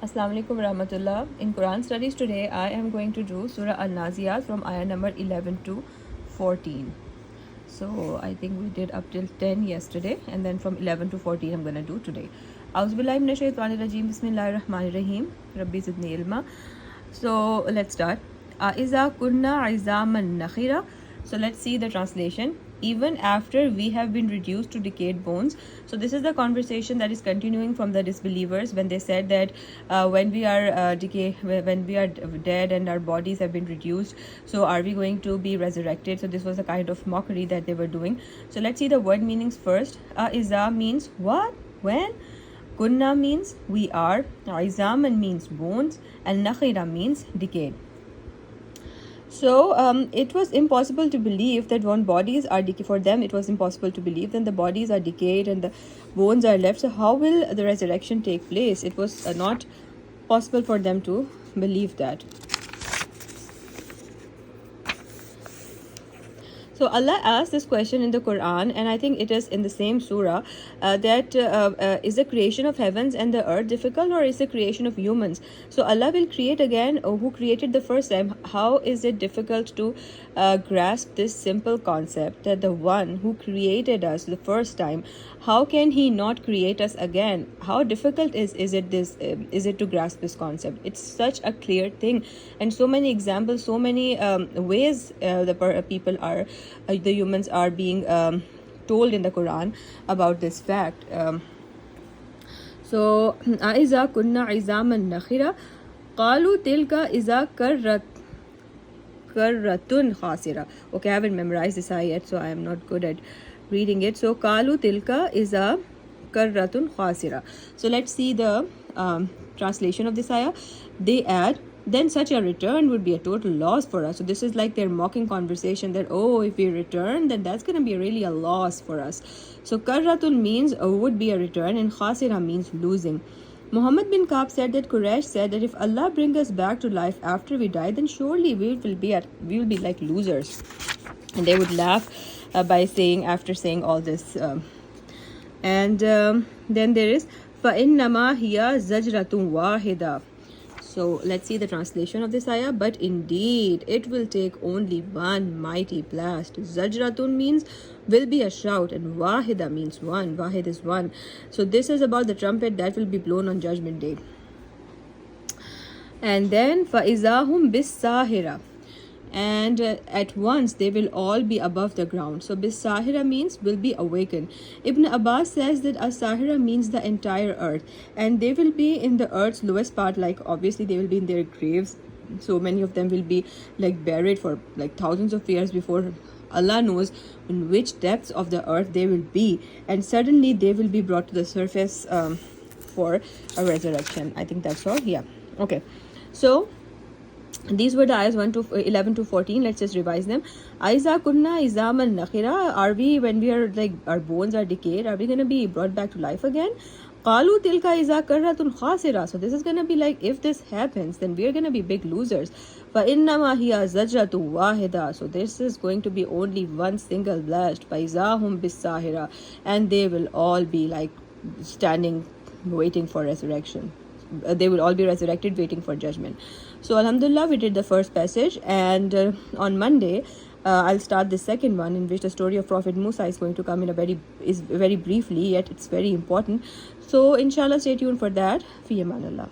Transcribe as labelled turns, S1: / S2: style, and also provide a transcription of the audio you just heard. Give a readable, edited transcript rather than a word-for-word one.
S1: Assalamu alaikum rahmatullah. In Quran studies today, I am going to do Surah An-Naziyat from ayah number 11 to 14. So I think we did up till 10 yesterday, and then from 11 to 14 I'm going to do today. Auzubillahi minash shaitanir rajim. Bismillahir rahmanir rahim. Rabbi zidni ilma. So let's start. Iza kunna izaman nakhira. So let's see the translation. Even after we have been reduced to decayed bones. So this is the conversation that is continuing from the disbelievers when they said that when we are when we are dead and our bodies have been reduced, so are we going to be resurrected? So this was a kind of mockery that they were doing. So let's see the word meanings first. Iza means what? When? Kunna means we are. Izaman means bones, and nakhira means decayed. So it was impossible to believe that when bodies are decayed, for them it was impossible to believe that the bodies are decayed and the bones are left. So how will the resurrection take place? It was not possible for them to believe that. So Allah asked this question in the Quran, and I think it is in the same surah, that is the creation of heavens and the earth difficult, or is the creation of humans? So Allah will create again, who created the first time. How is it difficult to grasp this simple concept that the one who created us the first time, how can he not create us again? How difficult is it to grasp this concept? It's such a clear thing, and so many examples, so many ways the humans are being told in the Quran about this fact. So aiza kunna izaman nakhira qalu tilka iza karratun khasira. Okay, I haven't memorized this ayat, so I am not good at reading it. So qalu tilka iza karratun khasira. So let's see the translation of this ayah. They add, then such a return would be a total loss for us. So this is like their mocking conversation that, oh, if we return, then that's going to be really a loss for us. So karratun means would be a return, and khasira means losing. Muhammad bin Ka'b said that Quraysh said that if Allah bring us back to life after we die, then surely we will be like losers. And they would laugh by saying, after saying all this. Then there is فَإِنَّمَا هِيَ زَجْرَةٌ وَاحِدَةٌ. So let's see the translation of this ayah. But indeed, it will take only one mighty blast. Zajratun means will be a shout, and wahida means one. Wahid is one. So this is about the trumpet that will be blown on Judgment Day. And then فَإِذَاهُمْ بِالسَّاهِرَةِ. And at once they will all be above the ground. So bis-sahira means will be awakened. Ibn Abbas says that as-sahira means the entire earth, and they will be in the earth's lowest part, like obviously they will be in their graves. So many of them will be like buried for like thousands of years before Allah knows in which depths of the earth they will be, and suddenly they will be brought to the surface for a resurrection. I think that's all. Yeah, okay. So these were the ayahs 11 to 14. Let's just revise them. Aiza kunna izaman nakhira. Are we, when we are like our bones are decayed, are we going to be brought back to life again? Qalu tilka iza karratun khasira. So this is going to be like, if this happens, then we are going to be big losers. Fa innama hiya zajratu wahida. So this is going to be only one single blast. Fa izahum bis sahira. And they will all be like standing waiting for resurrection. They will all be resurrected waiting for judgment. So alhamdulillah, we did the first passage, and on Monday I'll start the second one, in which the story of Prophet Musa is going to come in very briefly, yet it's very important. So inshallah, stay tuned for that. Fi amanallah.